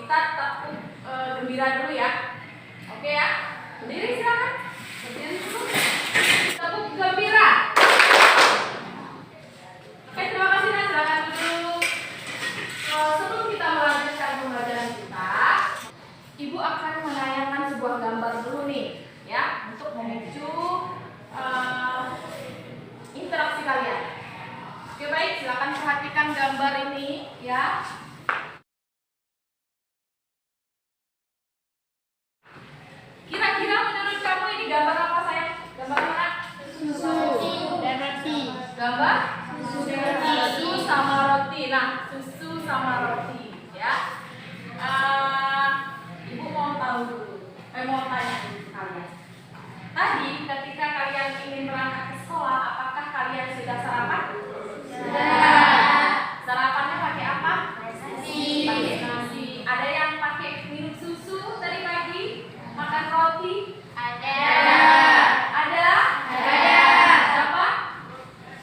kita tepuk gembira dulu ya. Oke ya, berdiri silakan. Berdiri dulu. Tepuk gembira. Oke, terima kasih dan silakan duduk. Sebelum kita melanjutkan pembelajaran kita, Ibu akan menayangkan sebuah gambar dulu nih, ya, untuk memicu interaksi kalian. Oke baik, silakan perhatikan gambar ini, ya. Kira-kira menurut kamu ini gambar apa sayang? Gambar mana? Susu dan roti. Gambar? Susu sama roti. Nah, susu sama roti, ya. Ibu mau tahu dulu. Mau tanya dulu kalian. Tadi ketika kalian ingin berangkat ke sekolah, apakah kalian sudah sarapan? Sudah. Sarapannya pakai apa? Nasi. Pakai nasi. Ada yang pakai minum susu tadi pagi? Makan roti? Ada. Ada? Ada. Siapa?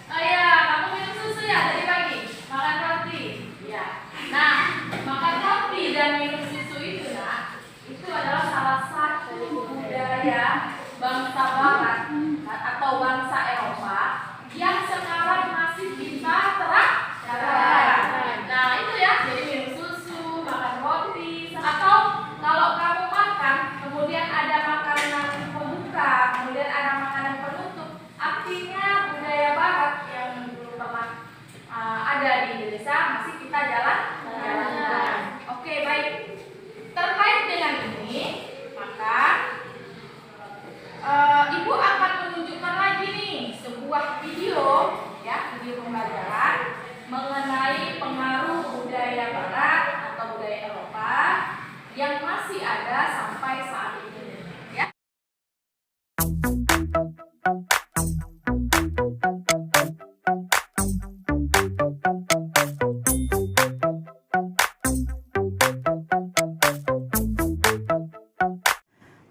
Oh iya, kamu minum susu ya tadi pagi? Makan roti? Iya. Nah, makan roti dan minum susu itu, nak, itu adalah salah satu budaya bangsa Barat atau bangsa Eropa yang sekarang masih kita terapkan. Nah, itu ya, jadi minum susu, makan roti, atau kalau kamu makan, kemudian ada makanan pembuka, kemudian ada makanan penutup, artinya budaya Barat yang dulu pernah ada di Indonesia masih kita jalankan. Oke, baik. Terkait dengan ini, maka Ibu akan menunjukkan lagi nih sebuah video, ya, video pembelajaran mengenai pengaruh budaya Barat atau budaya Eropa yang masih ada sampai saat ini, ya.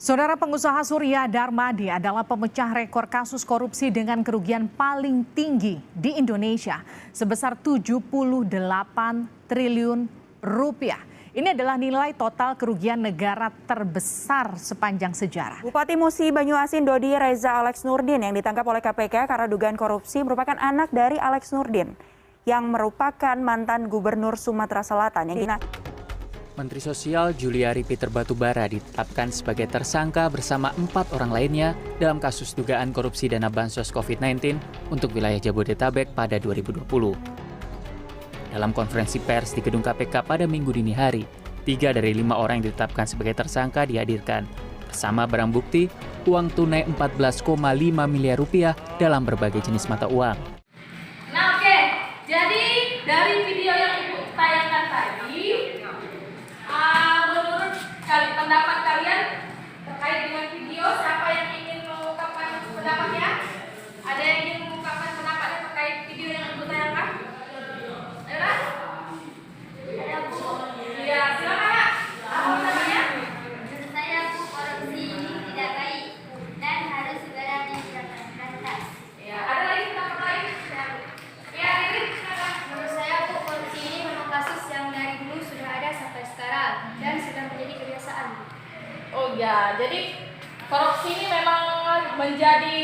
Saudara, pengusaha Surya Darmadi adalah pemecah rekor kasus korupsi dengan kerugian paling tinggi di Indonesia sebesar 78 triliun rupiah. Ini adalah nilai total kerugian negara terbesar sepanjang sejarah. Bupati Musi Banyuasin Dodi Reza Alex Nurdin yang ditangkap oleh KPK karena dugaan korupsi merupakan anak dari Alex Nurdin yang merupakan mantan gubernur Sumatera Selatan yang Menteri Sosial Juliari Peter Batubara ditetapkan sebagai tersangka bersama 4 orang lainnya dalam kasus dugaan korupsi dana bansos COVID-19 untuk wilayah Jabodetabek pada 2020. Dalam konferensi pers di gedung KPK pada Minggu dini hari, 3 dari 5 orang yang ditetapkan sebagai tersangka dihadirkan bersama barang bukti uang tunai 14,5 miliar rupiah dalam berbagai jenis mata uang. Nah, oke. Jadi dari video yang Ibu tayangkan tadi, menurut pendapat kalian terkait dengan video, siapa yang ingin mengungkapkan pendapatnya? Ada yang ingin mengungkapkan pendapatnya terkait video yang Ibu tayangkan? Ada? Iya, silakan, Kak. Apa namanya? Menurut saya korupsi ini tidak baik dan harus segera diberantas. Ya, ada lagi pendapat lain? Ya, ini silakan. Menurut saya korupsi ini memang kasus yang dari dulu sudah ada sampai sekarang dan sudah menjadi kebiasaan. Oh ya, jadi korupsi ini memang menjadi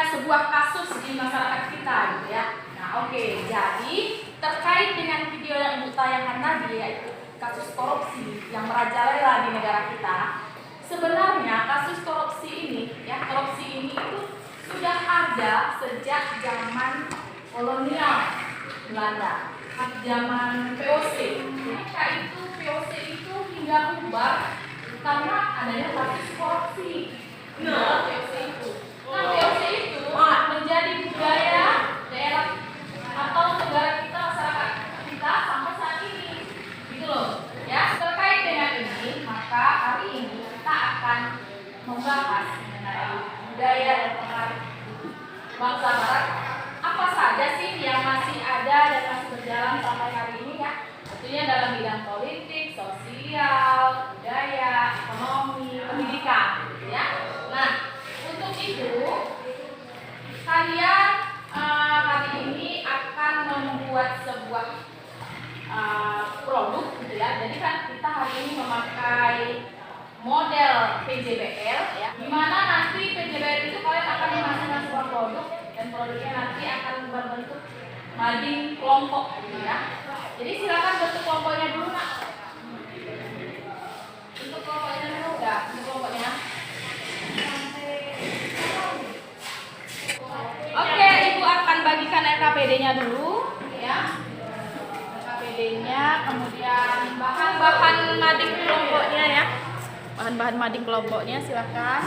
sebuah kasus di masyarakat kita, gitu ya. Nah, oke. Jadi terkait dengan video yang Ibu tayangkan tadi, yaitu kasus korupsi yang merajalela di negara kita, sebenarnya kasus korupsi ini itu sudah ada sejak zaman kolonial Belanda, zaman VOC. Ketika itu VOC itu hingga bubar karena adanya kasus korupsi. VOC itu. Nah, VOC itu menjadi budaya daerah atau negara kita, masyarakat kita sampai saat ini, gitu loh. Ya, terkait dengan ini, maka hari ini kita akan membahas mengenai budaya dan pengaruh bangsa Barat. Apa saja sih yang masih ada dan masih berjalan sampai hari ini, ya? Tentunya dalam bidang politik, sosial, budaya, ekonomi, pendidikan, gitu ya. Nah, untuk itu kalian hari ini akan membuat sebuah produk, gitu ya. Jadi kan kita hari ini memakai model PJBL ya. Di mana nanti PJBL itu kalian akan menghasilkan sebuah produk dan produknya nanti akan berbentuk mading kelompok gitu ya. Jadi silakan bentuk kelompoknya dulu nak. Bentuk kelompoknya dulu ya, bentuk kelompoknya. Oke, Ibu akan bagikan RKPD-nya dulu ya. RKPD-nya, kemudian bahan-bahan mading kelompoknya ya. Bahan-bahan mading kelompoknya silakan.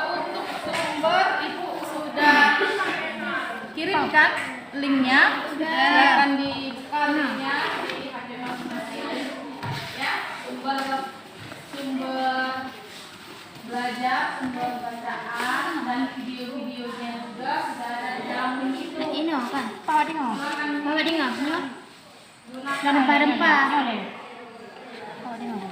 Untuk sumber Ibu sudah kirimkan linknya, silakan dibuka linknya, dilihat masing-masing ya. Sumber belajar, sumber bacaan dan video-videonya juga sudah ada di dalam link itu. Ini apa? Bawa dengar. Bawa dengar. Gunakan Dan rempah-rempah. adanya. Bawa dengar.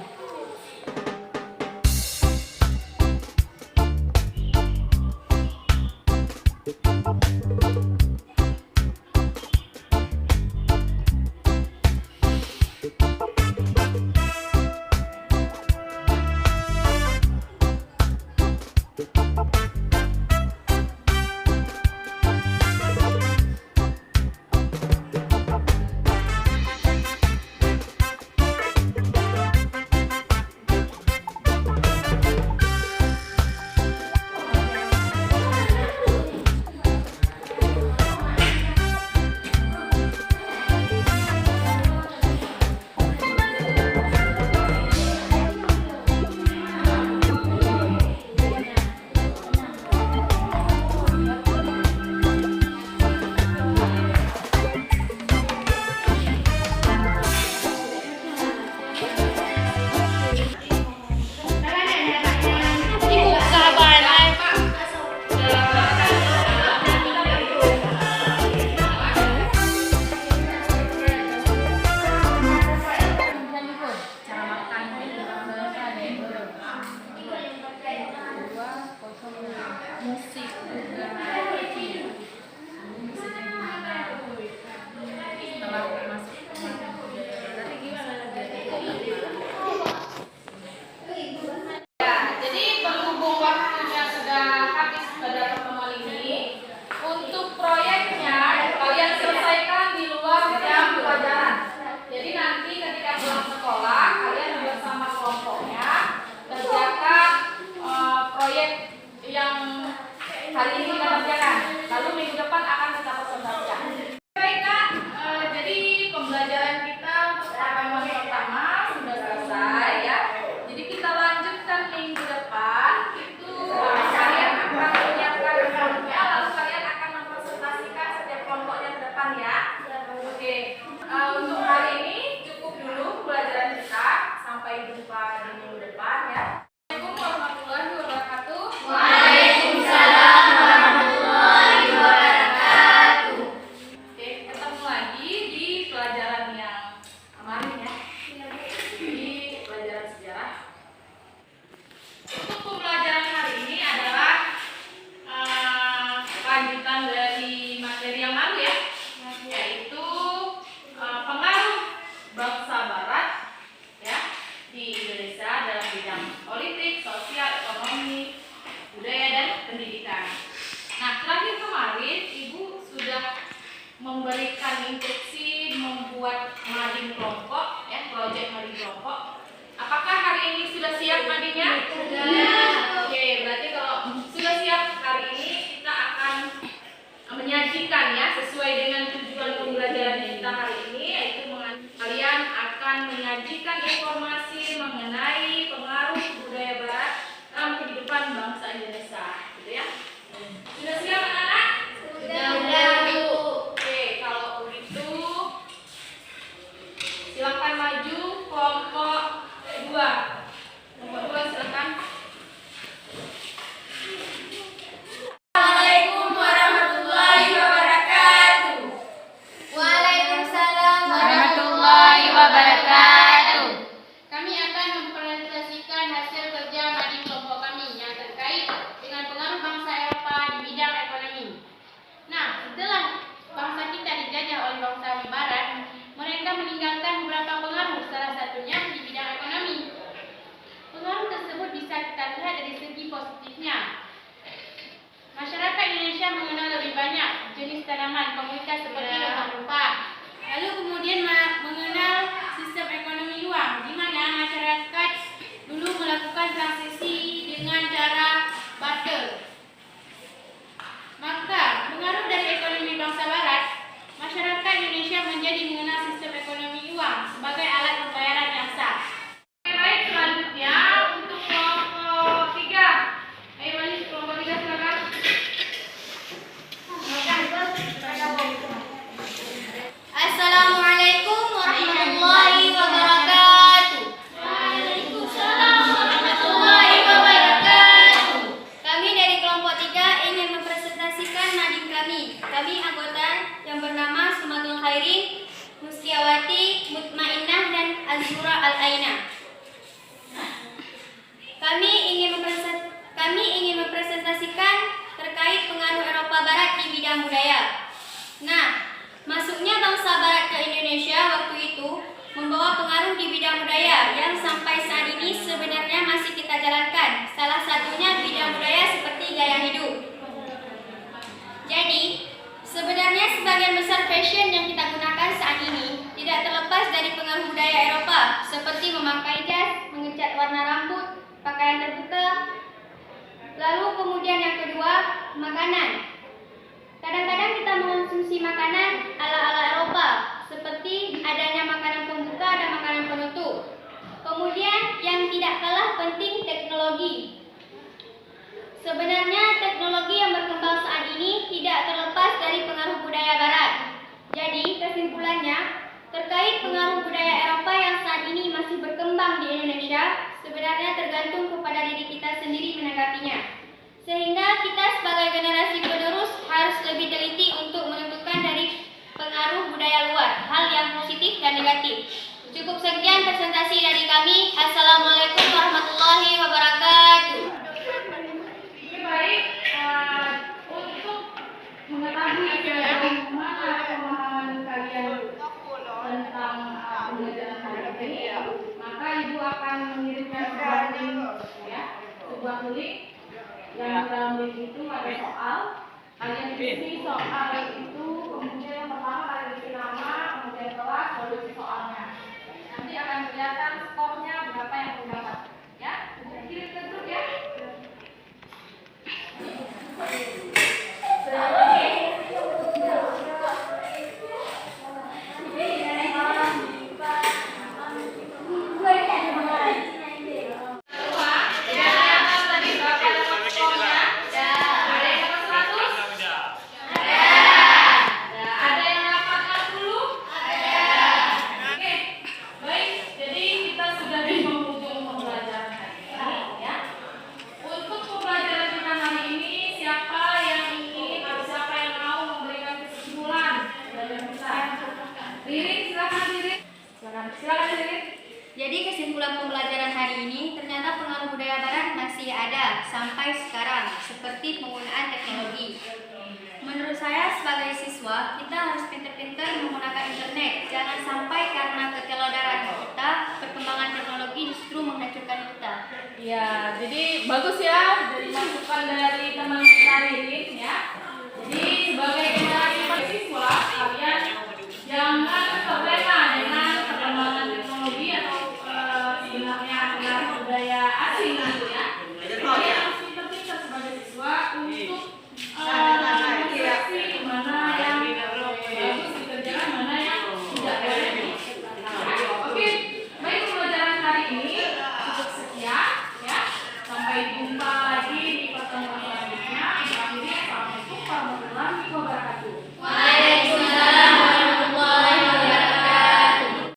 hari ini kita kerjakan, lalu minggu depan akan kita presentasikan. Baik Kak, jadi pembelajaran kita untuk pertemuan pertama sudah selesai ya. Jadi kita lanjutkan minggu depan, itu kalian akan menyiapkan kelompoknya, lalu kalian akan mempresentasikan setiap kelompoknya ke depan ya. Oke, untuk hari ini cukup dulu pembelajaran kita, sampai jumpa di minggu depan ya. Assalamualaikum warahmatullahi wabarakatuh. Waalaikumsalam warahmatullahi wabarakatuh. Oke, ketemu lagi di pelajaran yang kemarin ya, di pelajaran sejarah. Untuk pembelajaran hari ini adalah lanjutan dari materi yang lalu ya, yaitu pengaruh bangsa Barat ya di Indonesia dalam bidang politik, sosial, ekonomi, budaya dan pendidikan. Nah, terakhir kemarin Ibu sudah memberikan instruksi membuat mading kelompok ya, proyek mading kelompok. Apakah hari ini sudah siap madingnya? Sudah. Oke, berarti kalau sudah siap, hari ini kita akan menyajikan ya sesuai dengan tujuan pembelajaran kita hari ini, yaitu kalian akan menyajikan informasi mengenai pengaruh budaya Barat dalam kehidupan bangsa Indonesia, gitu ya. Sudah siap anak-anak? Sudah, Bu. Oke, kalau begitu silakan maju kelompok 2. Kelompok 2 silakan. Assalamualaikum warahmatullahi wabarakatuh. Waalaikumsalam warahmatullahi wabarakatuh. Mutmainnah, dan Azura Al-Aina. Kami ingin mempresentasikan terkait pengaruh Eropa Barat di bidang budaya. Nah, masuknya bangsa Barat ke Indonesia waktu itu membawa pengaruh di bidang budaya yang sampai saat ini sebenarnya masih kita jalankan. Salah satunya bidang budaya seperti gaya hidup. Jadi, sebenarnya sebagian besar fashion yang kita gunakan saat ini tidak terlepas dari pengaruh budaya Eropa, seperti memakai jas, mengecat warna rambut, pakaian terbuka. Lalu kemudian yang kedua, makanan. Kadang-kadang kita mengonsumsi makanan ala-ala Eropa, seperti adanya makanan pembuka dan makanan penutup. Kemudian yang tidak kalah penting, teknologi. Sebenarnya teknologi yang berkembang saat ini tidak terlepas dari pengaruh budaya Barat. Jadi kesimpulannya, terkait pengaruh budaya Eropa yang saat ini masih berkembang di Indonesia, sebenarnya tergantung kepada diri kita sendiri menanggapinya. Sehingga kita sebagai generasi penerus harus lebih teliti untuk menentukan dari pengaruh budaya luar, hal yang positif dan negatif. Cukup sekian presentasi dari kami. Assalamualaikum warahmatullahi wabarakatuh. Baik, untuk mengetahui bagaimana pemahaman kalian tentang pembelajaran hari ini, maka Ibu akan mengirimkan sebuah link yang dalam link itu ada soal. Kalian isi soal itu, kemudian yang pertama kalian isi nama, kemudian kelas, baru isi soalnya. Nanti akan kelihatan skornya berapa yang mendapat. Ya, kirim ke grup ya. Jadi kesimpulan pembelajaran hari ini, ternyata pengaruh budaya Barat masih ada sampai sekarang, seperti penggunaan teknologi. Menurut saya sebagai siswa, kita harus pintar-pintar menggunakan internet. Jangan sampai karena ketelodaran kita, perkembangan teknologi justru menghancurkan kita. Ya, jadi bagus ya dari masukan dari